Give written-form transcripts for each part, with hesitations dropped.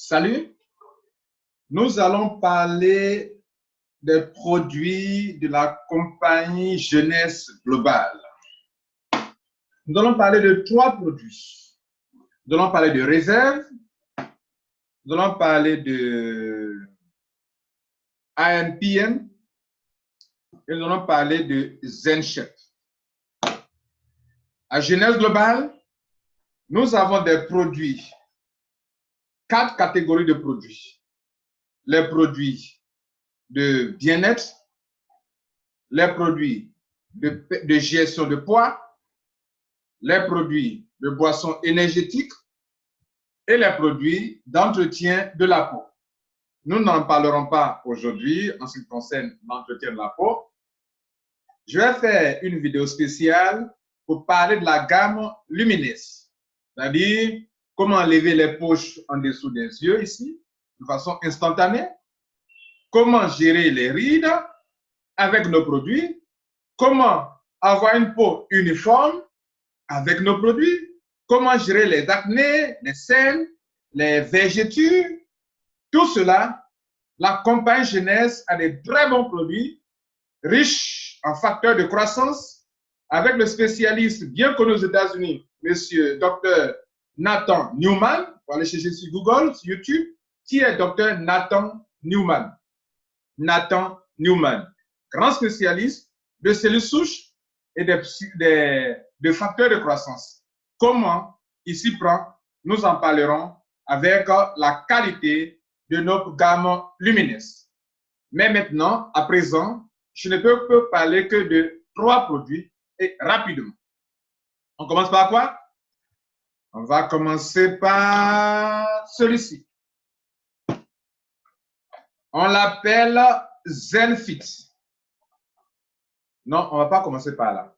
Salut, nous allons parler des produits de la compagnie Jeunesse Globale. Nous allons parler de 3 produits. Nous allons parler de réserve, nous allons parler de ANPM et nous allons parler de ZenChef. À Jeunesse Globale, nous avons des produits, 4 catégories de produits. Les produits de bien-être, les produits de gestion de poids, les produits de boissons énergétiques et les produits d'entretien de la peau. Nous n'en parlerons pas aujourd'hui en ce qui concerne l'entretien de la peau. Je vais faire une vidéo spéciale pour parler de la gamme Lumines, c'est-à-dire comment enlever les poches en dessous des yeux ici, de façon instantanée, comment gérer les rides avec nos produits, comment avoir une peau uniforme avec nos produits, comment gérer les acnés, les cernes, les vergetures, tout cela, la compagnie Jeunesse a des très bons produits, riches en facteurs de croissance, avec le spécialiste bien connu aux États-Unis, monsieur Dr. Nathan Newman, vous allez chercher sur Google, sur YouTube, qui est Dr. Nathan Newman. Nathan Newman, grand spécialiste de cellules souches et de facteurs de croissance. Comment il s'y prend, nous en parlerons avec la qualité de notre gamme Lumines. Mais maintenant, à présent, je ne peux parler que de 3 produits et rapidement. On commence par quoi? On va commencer par celui-ci. On l'appelle ZenFit. Non, on ne va pas commencer par là.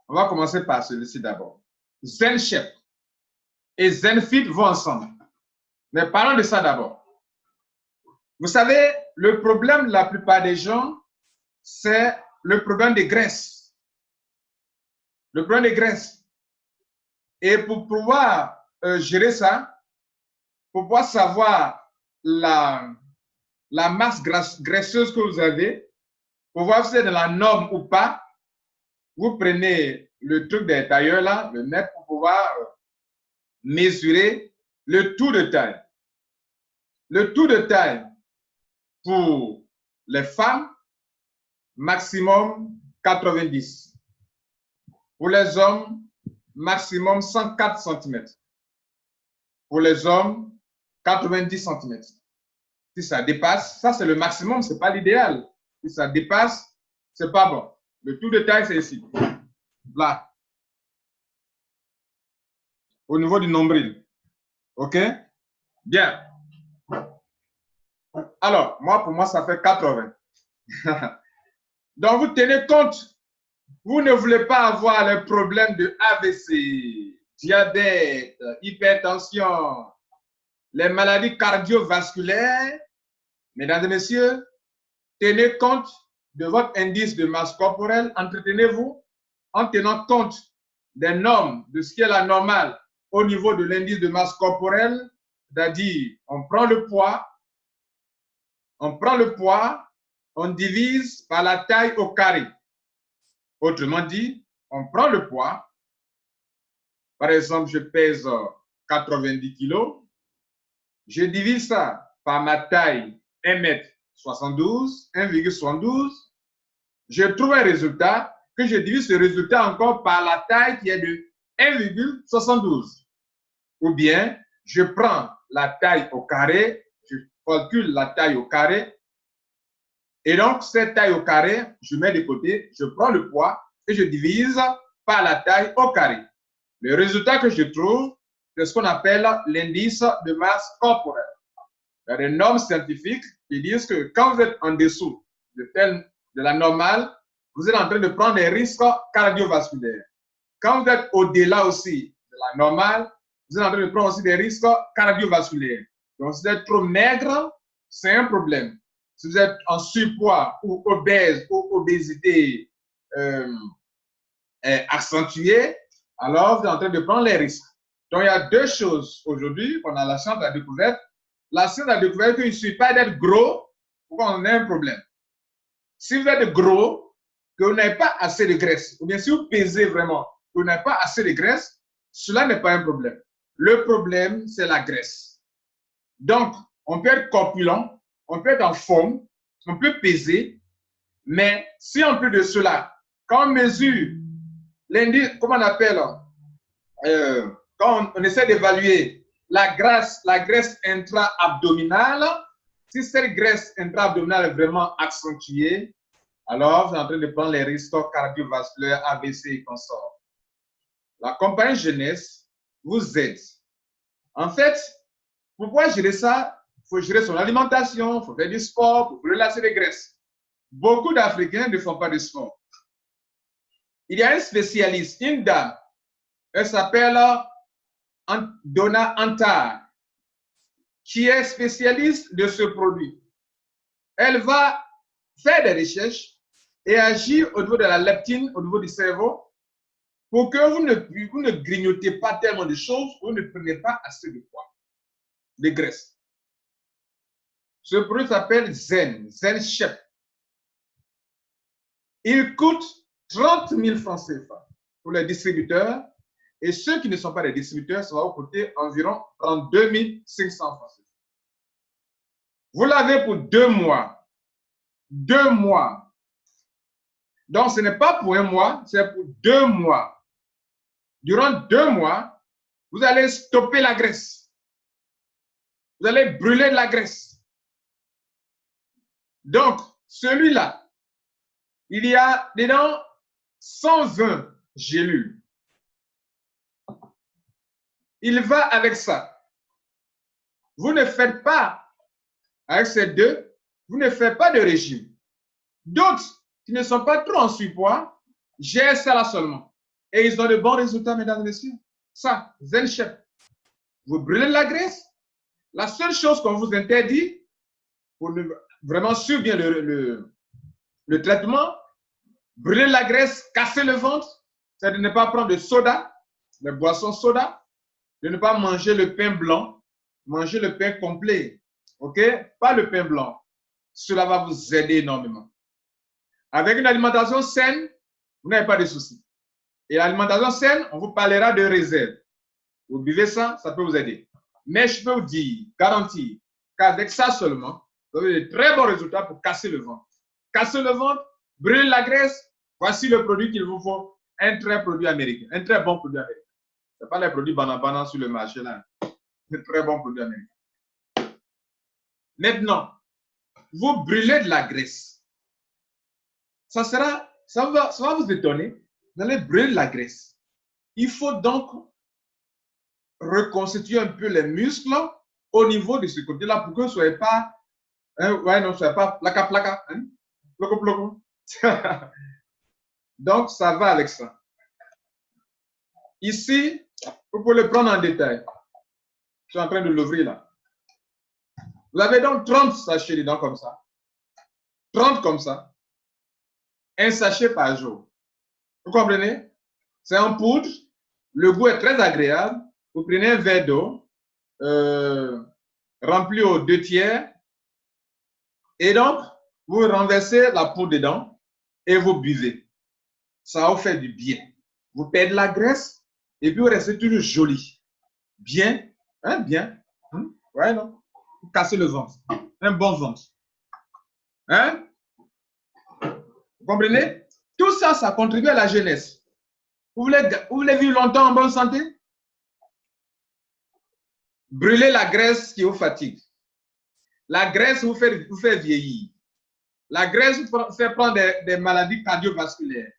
On va commencer par celui-ci d'abord. ZenChef et ZenFit vont ensemble. Mais parlons de ça d'abord. Vous savez, le problème de la plupart des gens, c'est le problème des graisses. Le problème des graisses. Et pour pouvoir gérer ça, pour pouvoir savoir la masse graisseuse que vous avez, pour voir si c'est dans la norme ou pas, vous prenez le truc des tailleurs là, le mètre, pour pouvoir mesurer le tour de taille. Le tour de taille pour les femmes, maximum 90. Pour les hommes, maximum 104 cm. Pour les hommes, 90 cm. Si ça dépasse, ça c'est le maximum, ce n'est pas l'idéal. Si ça dépasse, ce n'est pas bon. Le tour de taille, c'est ici. Là. Au niveau du nombril. OK? Bien. Alors, pour moi, ça fait 80. Donc, vous tenez compte. Vous ne voulez pas avoir les problèmes de AVC, diabète, hypertension, les maladies cardiovasculaires. Mesdames et messieurs, tenez compte de votre indice de masse corporelle. Entretenez-vous en tenant compte des normes, de ce qui est la normale au niveau de l'indice de masse corporelle. C'est-à-dire, on prend le poids, on divise par la taille au carré. Autrement dit, on prend le poids. Par exemple, je pèse 90 kg. Je divise ça par ma taille 1,72 m, 1,72. Je trouve un résultat que je divise ce résultat encore par la taille qui est de 1,72. Ou bien, je prends la taille au carré, je calcule la taille au carré. Et donc, cette taille au carré, je mets de côté, je prends le poids et je divise par la taille au carré. Le résultat que je trouve, c'est ce qu'on appelle l'indice de masse corporelle. Il y a des normes scientifiques qui disent que quand vous êtes en dessous de la normale, vous êtes en train de prendre des risques cardiovasculaires. Quand vous êtes au-delà aussi de la normale, vous êtes en train de prendre aussi des risques cardiovasculaires. Donc, si vous êtes trop maigre, c'est un problème. Si vous êtes en surpoids ou obèse ou obésité accentuée, alors vous êtes en train de prendre les risques. Donc, il y a deux choses aujourd'hui qu'on a la chance de la découverte. La science a découvert qu'il ne suffit pas d'être gros pour qu'on ait un problème. Si vous êtes gros, que vous n'avez pas assez de graisse, ou bien si vous pesez vraiment, que vous n'avez pas assez de graisse, cela n'est pas un problème. Le problème, c'est la graisse. Donc, on peut être corpulent, on peut être en forme, on peut peser, mais si en plus de cela, quand on mesure l'indice, comment on appelle, quand on essaie d'évaluer la graisse intra-abdominale, si cette graisse intra-abdominale est vraiment accentuée, alors vous êtes en train de prendre les risques cardiovasculaires, AVC et consorts. La compagnie jeunesse vous aide. En fait, pourquoi gérer ça? Il faut gérer son alimentation, il faut faire du sport, pour relâcher les graisses. Beaucoup d'Africains ne font pas de sport. Il y a un spécialiste, une dame, elle s'appelle Donna Antar, qui est spécialiste de ce produit. Elle va faire des recherches et agir au niveau de la leptine, au niveau du cerveau, pour que vous ne grignotez pas tellement de choses, vous ne prenez pas assez de poids, de graisse. Ce produit s'appelle ZenShep. Il coûte 30 000 francs CFA pour les distributeurs et ceux qui ne sont pas des distributeurs, ça va vous coûter environ 32 500 francs CFA. Vous l'avez pour 2 mois. 2 mois. Donc, ce n'est pas pour 1 mois, c'est pour 2 mois. Durant 2 mois, vous allez stopper la graisse. Vous allez brûler de la graisse. Donc, celui-là, il y a dedans 120 gélules. Il va avec ça. Vous ne faites pas, avec ces deux, vous ne faites pas de régime. D'autres qui ne sont pas trop en surpoids, gèrent ça là seulement. Et ils ont de bons résultats, mesdames et messieurs. Ça, ZenShep. Vous brûlez la graisse. La seule chose qu'on vous interdit, pour vraiment suivre bien le traitement, brûler la graisse, casser le ventre, c'est de ne pas prendre de soda, de boissons soda, de ne pas manger le pain blanc, manger le pain complet. OK? Pas le pain blanc. Cela va vous aider énormément. Avec une alimentation saine, vous n'avez pas de soucis. Et l'alimentation saine, on vous parlera de réserve. Vous buvez ça, ça peut vous aider. Mais je peux vous dire, garantir, qu'avec ça seulement, vous avez de très bons résultats pour casser le ventre. Casser le ventre, brûler la graisse, voici le produit qu'il vous faut. Un très produit américain, un très bon produit américain. Ce n'est pas les produits banana sur le marché là. Un très bon produit américain. Maintenant, vous brûlez de la graisse. Ça va vous étonner. Vous allez brûler de la graisse. Il faut donc reconstituer un peu les muscles au niveau de ce côté-là pour que vous ne soyez pas, soyez pas placa, hein? Ploco. Donc, ça va avec ça. Ici, vous pouvez le prendre en détail. Je suis en train de l'ouvrir là. Vous avez donc 30 sachets dedans comme ça. 30 comme ça. Un sachet par jour. Vous comprenez? C'est en poudre. Le goût est très agréable. Vous prenez un verre d'eau rempli aux 2/3. Et donc, vous renversez la poudre dedans et vous buvez. Ça vous fait du bien. Vous perdez la graisse et puis vous restez toujours joli. Bien. Hein, bien. Ouais, non? Vous cassez le ventre. Un bon ventre. Hein? Vous comprenez? Tout ça, ça contribue à la jeunesse. Vous voulez vivre longtemps en bonne santé? Brûlez la graisse qui vous fatigue. La graisse vous fait vieillir. La graisse vous fait prendre des maladies cardiovasculaires.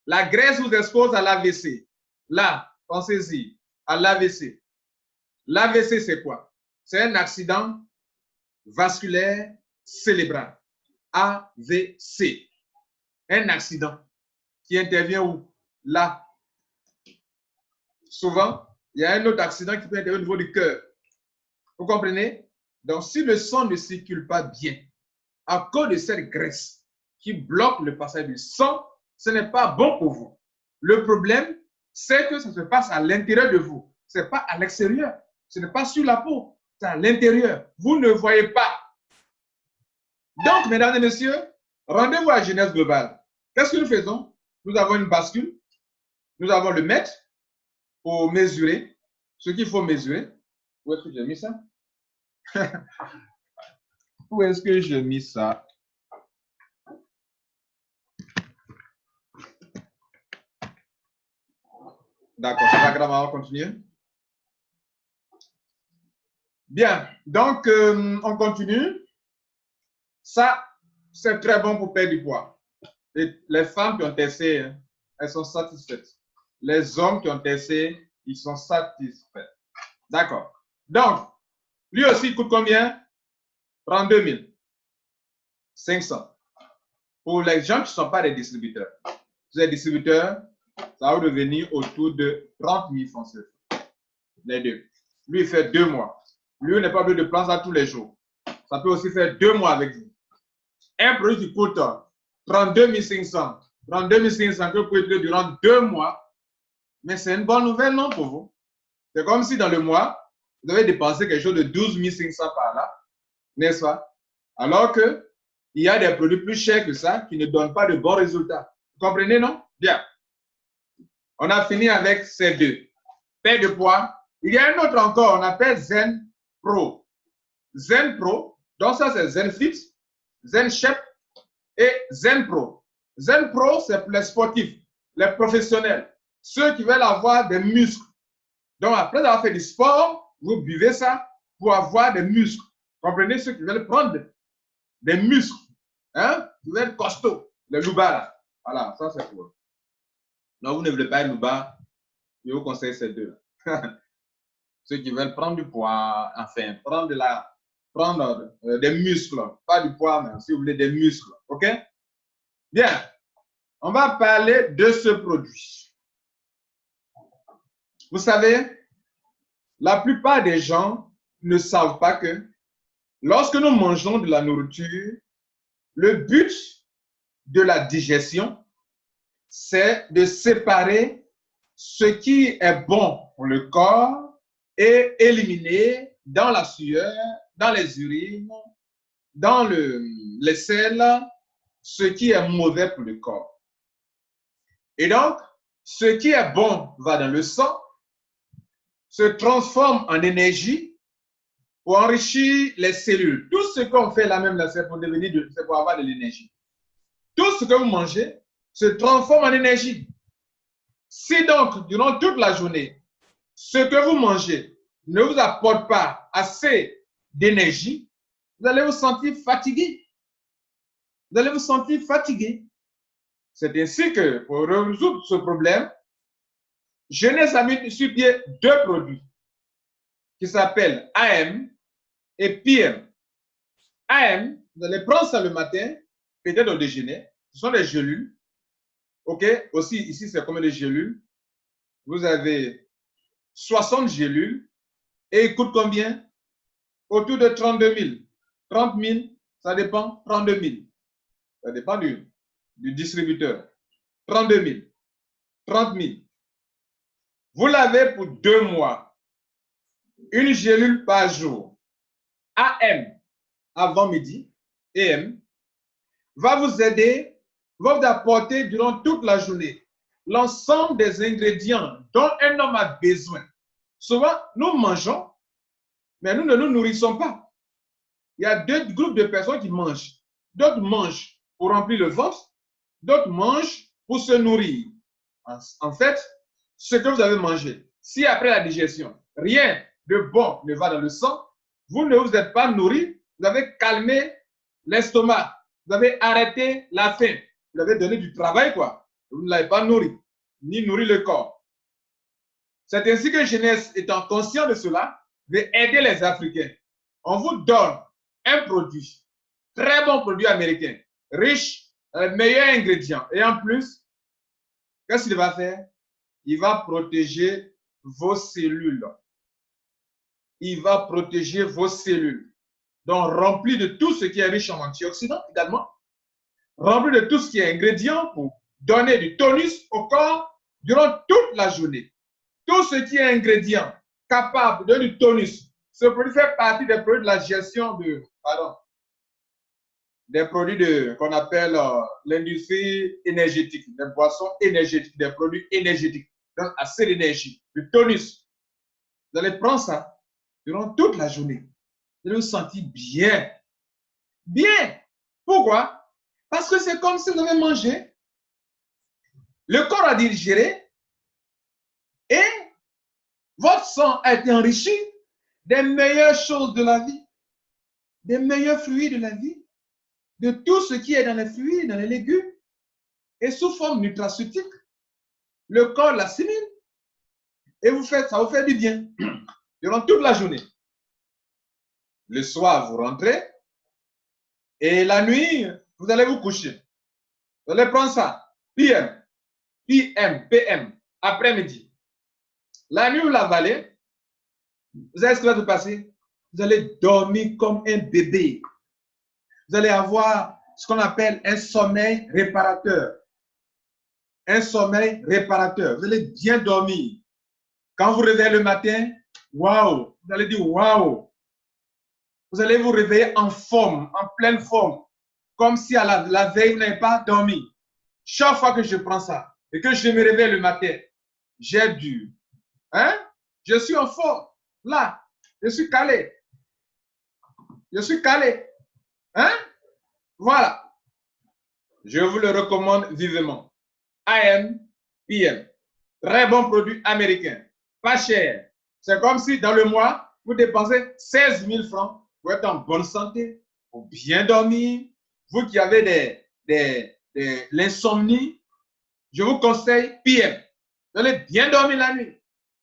La graisse vous expose à l'AVC. Là, pensez-y, à l'AVC. L'AVC, c'est quoi? C'est un accident vasculaire cérébral. AVC. Un accident qui intervient où? Là. Souvent, il y a un autre accident qui peut intervenir au niveau du cœur. Vous comprenez? Donc, si le sang ne circule pas bien, à cause de cette graisse qui bloque le passage du sang, ce n'est pas bon pour vous. Le problème, c'est que ça se passe à l'intérieur de vous. Ce n'est pas à l'extérieur. Ce n'est pas sur la peau. C'est à l'intérieur. Vous ne voyez pas. Donc, mesdames et messieurs, rendez-vous à Genèse globale. Qu'est-ce que nous faisons? Nous avons une bascule. Nous avons le mètre pour mesurer ce qu'il faut mesurer. Où est-ce que j'ai mis ça? Où est-ce que j'ai mis ça? D'accord, c'est pas grave, on va continuer. Bien, donc on continue. Ça, c'est très bon pour perdre du poids. Et les femmes qui ont testé, hein, elles sont satisfaites. Les hommes qui ont testé, ils sont satisfaits. D'accord. Donc, lui aussi, il coûte combien? 32 500. Pour les gens qui ne sont pas des distributeurs. Vous êtes distributeurs, ça va vous revenir autour de 30 000 francs CFA. Les deux. Lui, il fait 2 mois. Lui, n'est pas obligé de prendre ça tous les jours. Ça peut aussi faire 2 mois avec vous. Un produit qui coûte 32 500. 32 500 que vous pouvez utiliser durant 2 mois. Mais c'est une bonne nouvelle, non, pour vous? C'est comme si dans le mois, vous avez dépensé quelque chose de 12 500 par là. N'est-ce pas? Alors que il y a des produits plus chers que ça qui ne donnent pas de bons résultats. Vous comprenez, non? Bien. On a fini avec ces deux. Perte de poids. Il y a un autre encore, on appelle Zen Pro. Zen Pro, donc ça c'est Zen Fit, Zen Chef et Zen Pro. Zen Pro, c'est pour les sportifs, les professionnels, ceux qui veulent avoir des muscles. Donc après avoir fait du sport, vous buvez ça pour avoir des muscles. Comprenez, ceux qui veulent prendre des muscles, hein? Vous veulent être costauds, les loubas là. Voilà, ça c'est pour eux. Donc vous ne voulez pas être louba, je vous conseille ces deux là. Ceux qui veulent prendre du poids, enfin, prendre des muscles, pas du poids, mais si vous voulez des muscles, ok? Bien, on va parler de ce produit. Vous savez, la plupart des gens ne savent pas que lorsque nous mangeons de la nourriture, le but de la digestion, c'est de séparer ce qui est bon pour le corps et éliminer dans la sueur, dans les urines, dans les selles, ce qui est mauvais pour le corps. Et donc, ce qui est bon va dans le sang, se transforme en énergie pour enrichir les cellules. Tout ce qu'on fait là même, c'est pour c'est pour avoir de l'énergie. Tout ce que vous mangez se transforme en énergie. Si donc, durant toute la journée, ce que vous mangez ne vous apporte pas assez d'énergie, vous allez vous sentir fatigué. Vous allez vous sentir fatigué. C'est ainsi que, pour résoudre ce problème, Genèse a mis sur pied 2 produits qui s'appellent AM et PM. AM, vous allez prendre ça le matin, peut-être au déjeuner. Ce sont des gélules. OK? Aussi, ici, c'est combien de gélules? Vous avez 60 gélules et il coûte combien? Autour de 32 000. 30 000, ça dépend. 32 000. Ça dépend du distributeur. 32 000. 30 000. Vous l'avez pour 2 mois. Une gélule par jour. AM, avant midi, AM, va vous aider, va vous apporter durant toute la journée l'ensemble des ingrédients dont un homme a besoin. Souvent, nous mangeons, mais nous ne nous nourrissons pas. Il y a 2 groupes de personnes qui mangent. D'autres mangent pour remplir le ventre, d'autres mangent pour se nourrir. En fait, ce que vous avez mangé, si après la digestion, rien de bon ne va dans le sang, vous ne vous êtes pas nourri, vous avez calmé l'estomac, vous avez arrêté la faim, vous avez donné du travail, quoi. Vous ne l'avez pas nourri, ni nourri le corps. C'est ainsi que Genèse, étant conscient de cela, veut aider les Africains. On vous donne un produit, très bon produit américain, riche, meilleurs ingrédients. Et en plus, qu'est-ce qu'il va faire? Il va protéger vos cellules. Il va protéger vos cellules. Donc, rempli de tout ce qui est riche en antioxydants également. Rempli de tout ce qui est ingrédient pour donner du tonus au corps durant toute la journée. tout ce qui est ingrédient capable de du tonus, ce produit fait partie des produits de la gestion des produits qu'on appelle l'industrie énergétique, des boissons énergétiques, des produits énergétiques, donc assez d'énergie, du tonus. Vous allez prendre ça durant toute la journée. Vous allez vous sentir bien. Bien. Pourquoi? Parce que c'est comme si vous avez mangé, le corps a digéré et votre sang a été enrichi des meilleures choses de la vie, des meilleurs fruits de la vie, de tout ce qui est dans les fruits, dans les légumes, et sous forme nutraceutique. Le corps l'assimile et ça vous fait du bien durant toute la journée. Le soir, vous rentrez et la nuit, vous allez vous coucher. Vous allez prendre ça, PM, après-midi. La nuit, vous l'avalez. Vous savez ce qui va se passer? Vous allez dormir comme un bébé. Vous allez avoir ce qu'on appelle un sommeil réparateur. Un sommeil réparateur. Vous allez bien dormir. Quand vous réveillez le matin, waouh, vous allez dire waouh. Vous allez vous réveiller en forme, en pleine forme, comme si à la veille, vous n'avez pas dormi. Chaque fois que je prends ça et que je me réveille le matin, j'ai dû. Hein? Je suis en forme. Là, je suis calé. Je suis calé. Hein? Voilà. Je vous le recommande vivement. AM, PM. Très bon produit américain. Pas cher. C'est comme si dans le mois, vous dépensez 16 000 francs pour être en bonne santé, pour bien dormir. Vous qui avez l'insomnie, je vous conseille PM. Vous allez bien dormir la nuit.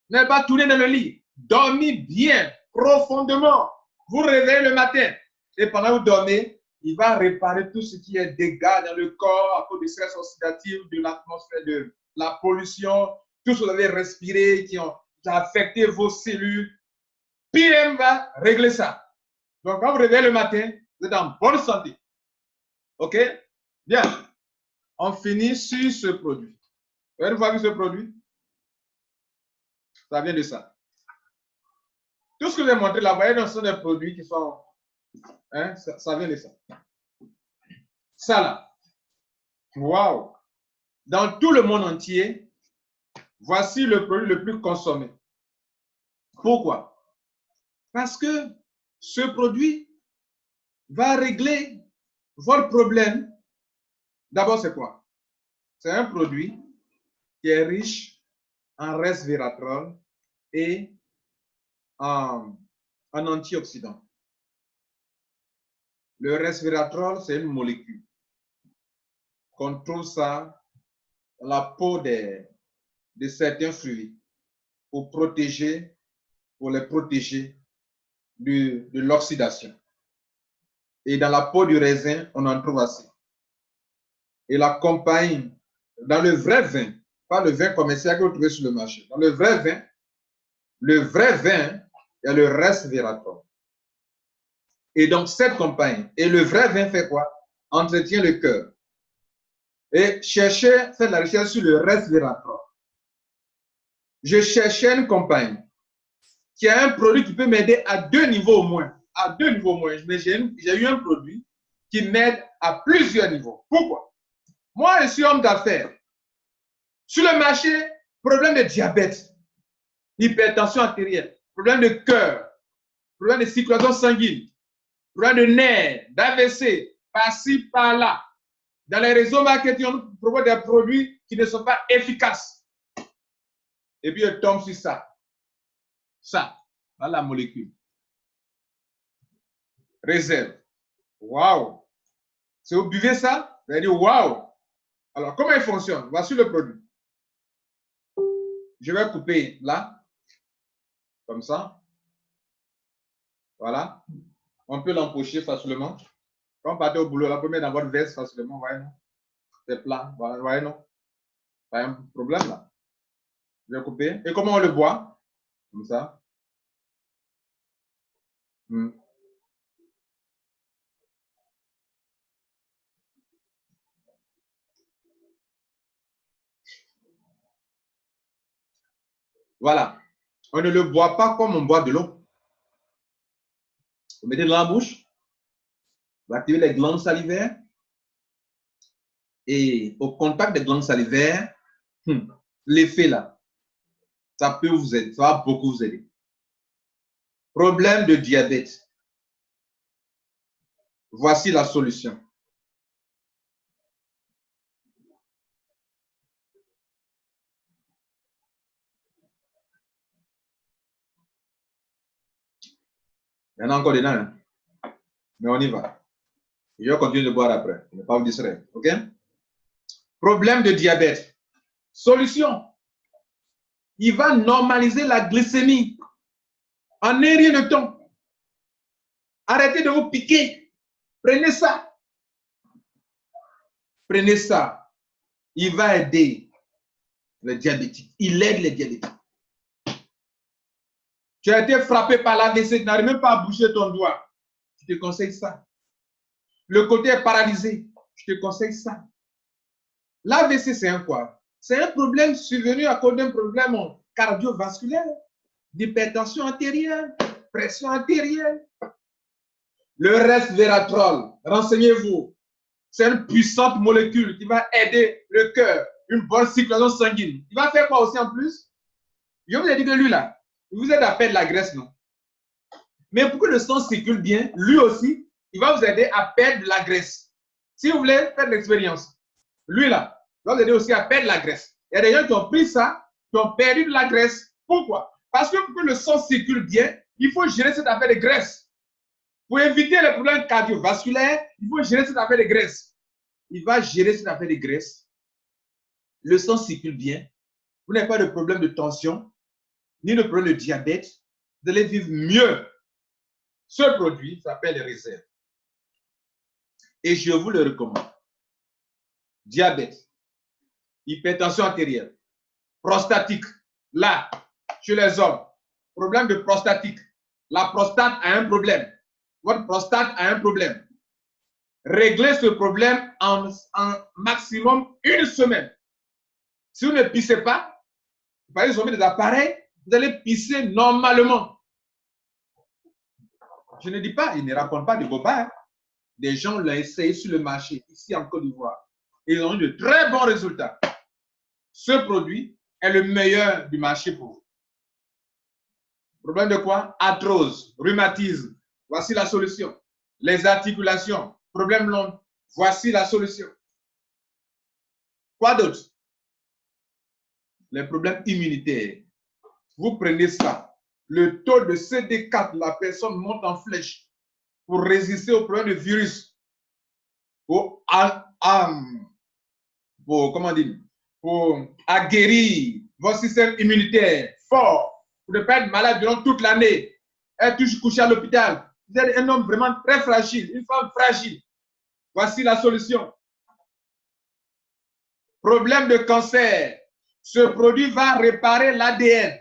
N'allez pas tourner dans le lit. Dormez bien, profondément. Vous réveillez le matin. Et pendant que vous dormez, il va réparer tout ce qui est dégâts dans le corps à cause du stress oxydatif, de l'atmosphère, de la pollution, tout ce que vous avez respiré qui a affecté vos cellules. PM va régler ça. Donc, quand vous réveillez le matin, vous êtes en bonne santé. OK? Bien. On finit sur ce produit. Vous avez une fois vu ce produit? Ça vient de ça. Tout ce que je vous ai montré là, vous voyez, ce sont des produits qui sont... Hein, ça vient de ça. Ça là. Waouh! Dans tout le monde entier, voici le produit le plus consommé. Pourquoi? Parce que ce produit va régler votre problème. D'abord, c'est quoi? C'est un produit qui est riche en resveratrol et en antioxydants. Le resveratrol, c'est une molécule qu'on trouve ça dans la peau de certains fruits pour les protéger de l'oxydation. Et dans la peau du raisin, on en trouve assez. Et la compagne, dans le vrai vin, pas le vin commercial que vous trouvez sur le marché, dans le vrai vin, il y a le resveratrol. Et donc, cette compagne, et le vrai vin fait quoi? Entretient le cœur. Et faites la recherche sur le resveratrol. Je cherchais une compagne qui a un produit qui peut m'aider à 2 niveaux au moins. À 2 niveaux au moins. Mais j'ai eu un produit qui m'aide à plusieurs niveaux. Pourquoi? Moi, je suis homme d'affaires. Sur le marché, problème de diabète, hypertension artérielle, problème de cœur, problème de circulation sanguine, problème de nerfs, d'AVC, par-ci, par-là. Dans les réseaux marketing, on propose des produits qui ne sont pas efficaces. Et puis, je tombe sur ça. Ça, dans la molécule. Réserve. Waouh! Si vous buvez ça, vous allez dire waouh! Alors, comment il fonctionne? Voici le produit. Je vais couper là, comme ça. Voilà. On peut l'empocher facilement. Quand on part au boulot, la première dans votre veste facilement, voyez, non? C'est plat, voyez, non? Pas un problème là. Je vais couper. Et comment on le boit? Comme ça. Voilà. On ne le boit pas comme on boit de l'eau. Vous mettez dans la bouche, vous activez les glandes salivaires et au contact des glandes salivaires, l'effet là, ça peut vous aider, ça va beaucoup vous aider. Problème de diabète. Voici la solution. Il y en a encore dedans, hein? Mais on y va. Je vais continuer de boire après. Je ne vais pas vous distraire. OK? Problème de diabète. Solution. Il va normaliser la glycémie en un rien de temps. Arrêtez de vous piquer. Prenez ça. Prenez ça. Il va aider les diabétiques. Il aide les diabétiques. Tu as été frappé par l'AVC, tu n'arrives même pas à bouger ton doigt. Je te conseille ça. Le côté est paralysé. Je te conseille ça. L'AVC, c'est un quoi? C'est un problème survenu à cause d'un problème cardiovasculaire, d'hypertension artérielle, pression artérielle. Le resveratrol, renseignez-vous, c'est une puissante molécule qui va aider le cœur, une bonne circulation sanguine. Il va faire quoi aussi en plus? Je vous ai dit que lui là, il vous aide à perdre la graisse, non? Mais pour que le sang circule bien, lui aussi, il va vous aider à perdre la graisse. Si vous voulez faire l'expérience, lui là, il va vous aider aussi à perdre la graisse. Il y a des gens qui ont pris ça, qui ont perdu de la graisse. Pourquoi? Parce que pour que le sang circule bien, il faut gérer cette affaire de graisse. Pour éviter les problèmes cardiovasculaires, il faut gérer cette affaire de graisse. Il va gérer cette affaire de graisse. Le sang circule bien. Vous n'avez pas de problème de tension, ni de problème de diabète. Vous allez vivre mieux. Ce produit s'appelle les réserves. Et je vous le recommande. Diabète, hypertension artérielle, prostatique. Là, chez les hommes, problème de prostatique. La prostate a un problème. Votre prostate a un problème. Réglez ce problème en maximum une semaine. Si vous ne pissez pas, vous allez sauver des appareils, vous allez pisser normalement. Je ne dis pas, il ne raconte pas de bobards. Des gens l'ont essayé sur le marché, ici en Côte d'Ivoire. Ils ont eu de très bons résultats. Ce produit est le meilleur du marché pour vous. Problème de quoi? Arthrose, rhumatisme. Voici la solution. Les articulations, problème long. Voici la solution. Quoi d'autre? Les problèmes immunitaires. Vous prenez ça. Le taux de CD4 de la personne monte en flèche pour résister aux problèmes de virus. Pour aguerrir votre système immunitaire fort, pour ne pas être malade durant toute l'année, être toujours couché à l'hôpital. Vous êtes un homme vraiment très fragile, une femme fragile. Voici la solution. Problème de cancer. Ce produit va réparer l'ADN.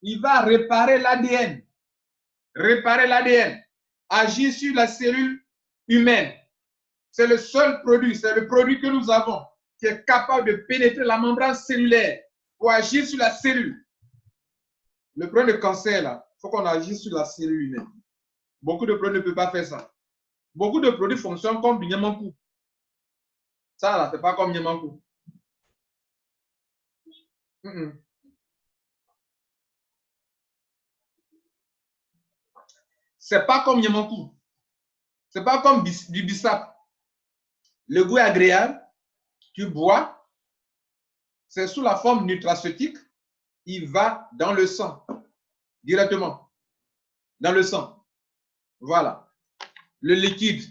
Il va réparer l'ADN. Réparer l'ADN. Agir sur la cellule humaine. C'est le seul produit, c'est le produit que nous avons qui est capable de pénétrer la membrane cellulaire pour agir sur la cellule. Le problème de cancer, là, il faut qu'on agisse sur la cellule humaine. Beaucoup de produits ne peuvent pas faire ça. Beaucoup de produits fonctionnent comme du Niamankou. Ça, là, c'est pas comme Niamankou. C'est pas comme Niamankou. C'est pas comme du bissap. Le goût est agréable. Tu bois. C'est sous la forme nutraceutique. Il va dans le sang. Directement. Dans le sang. Voilà. Le liquide.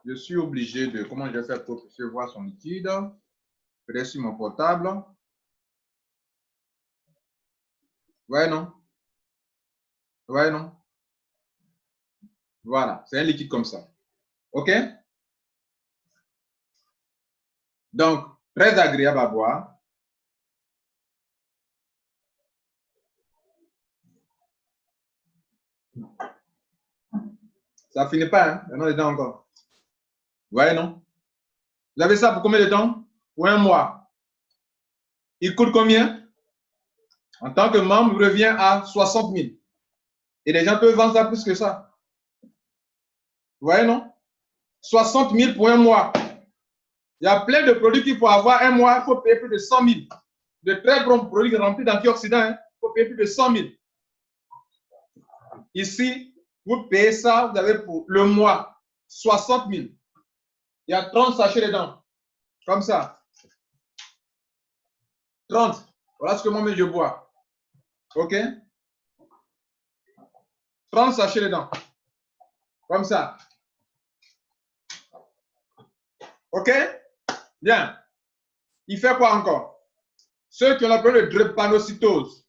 Je suis obligé de... Comment je vais faire pour recevoir son liquide? Peut-être sur mon portable. Ouais, non? Ouais, non? Voilà. C'est un liquide comme ça. OK? Donc, très agréable à boire. Ça ne finit pas, hein? Il y en a dedans encore. Ouais, non? Vous avez ça pour combien de temps? Pour un mois. Il coûte combien? En tant que membre, revient à 60 000. Et les gens peuvent vendre ça plus que ça. Vous voyez, non? 60 000 pour un mois. Il y a plein de produits qu'il faut avoir un mois. Il faut payer plus de 100 000. De très bons produits remplis d'antioxydants. Il faut payer plus de 100 000. Ici, vous payez ça, vous avez pour le mois 60 000. Il y a 30 sachets dedans. Comme ça. 30. Voilà ce que moi-même je bois. OK? 30 sachets dedans. Comme ça. OK? Bien. Il fait quoi encore? Ceux qui ont appelé le drépanocytose.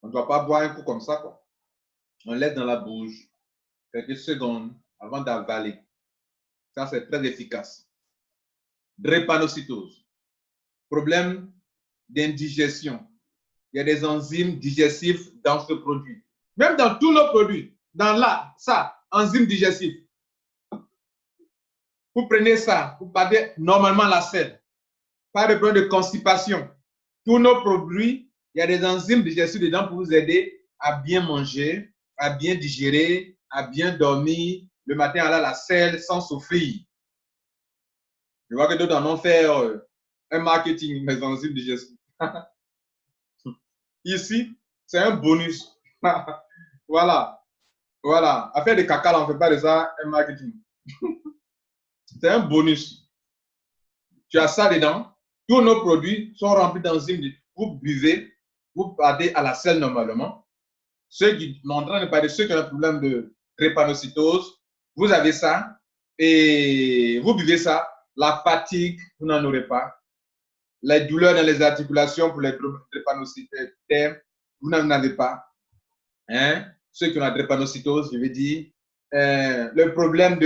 On ne doit pas boire un coup comme ça, quoi. On laisse dans la bouche quelques secondes avant d'avaler. Ça, c'est très efficace. Drépanocytose. Problème d'indigestion. Il y a des enzymes digestifs dans ce produit. Même dans tous nos produits. Dans ça, enzymes digestifs. Vous prenez ça, vous perdez normalement la selle. Pas de problème de constipation. Tous nos produits, il y a des enzymes digestifs dedans pour vous aider à bien manger, à bien digérer, à bien dormir, le matin à la selle sans souffrir. Je vois que d'autres en ont fait un marketing, mes enzymes digestifs. Ici, c'est un bonus. Voilà. Voilà. Affaire de caca, on ne fait pas de ça un marketing. C'est un bonus. Tu as ça dedans. Tous nos produits sont remplis d'enzymes. Vous buvez, vous partez à la selle normalement. Ceux qui sont en train de parler, ceux qui ont un problème de drépanocytose, vous avez ça et vous buvez ça. La fatigue, vous n'en aurez pas. Les douleurs dans les articulations pour les drépanocytaires, vous n'en avez pas. Hein? Ceux qui ont la drépanocytose, je veux dire. Le problème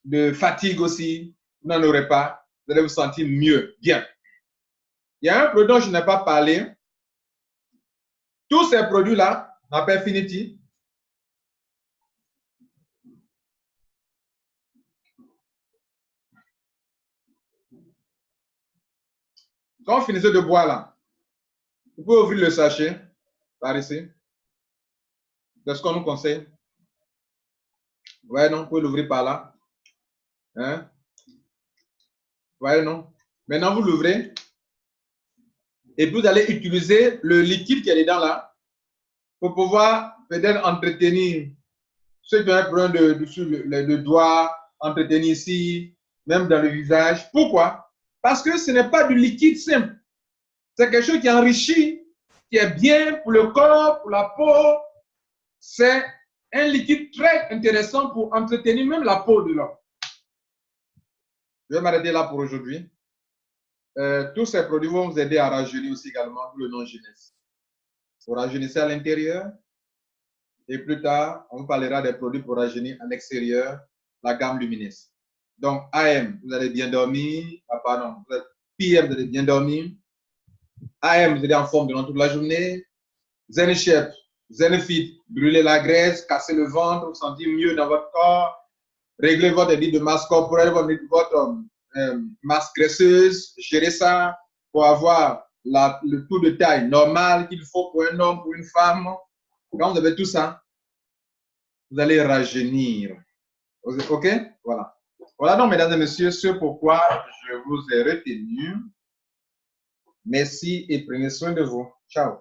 de fatigue aussi, vous n'en aurez pas. Vous allez vous sentir mieux. Bien. Il y a un produit dont je n'ai pas parlé. Tous ces produits-là, à Perfinity, quand vous finissez de boire là, vous pouvez ouvrir le sachet par ici. C'est ce qu'on nous conseille. Ouais, non, vous pouvez l'ouvrir par là. Hein? Ouais, non. Maintenant, vous l'ouvrez. Et puis, vous allez utiliser le liquide qui est dedans là pour pouvoir peut-être entretenir ceux qui ont un problème de doigts, entretenir ici, même dans le visage. Pourquoi? Parce que ce n'est pas du liquide simple. C'est quelque chose qui est enrichi, qui est bien pour le corps, pour la peau. C'est un liquide très intéressant pour entretenir même la peau de l'homme. Je vais m'arrêter là pour aujourd'hui. Tous ces produits vont vous aider à rajeunir aussi également, pour le non-jeunesse. Vous rajeunissez à l'intérieur et plus tard, on vous parlera des produits pour rajeunir à l'extérieur, la gamme lumineuse. Donc, AM, vous allez bien dormir. Ah, pardon, PM, vous allez bien dormir. AM, vous êtes en forme durant toute la journée. Zenchep, Zenfit, brûler la graisse, casser le ventre, vous sentir mieux dans votre corps. Régler votre indice de masse corporelle, votre masse graisseuse, gérer ça pour avoir le taux de taille normal qu'il faut pour un homme, pour une femme. Quand vous avez tout ça, vous allez rajeunir. OK? Voilà. Voilà donc, mesdames et messieurs, ce pourquoi je vous ai retenu. Merci et prenez soin de vous. Ciao.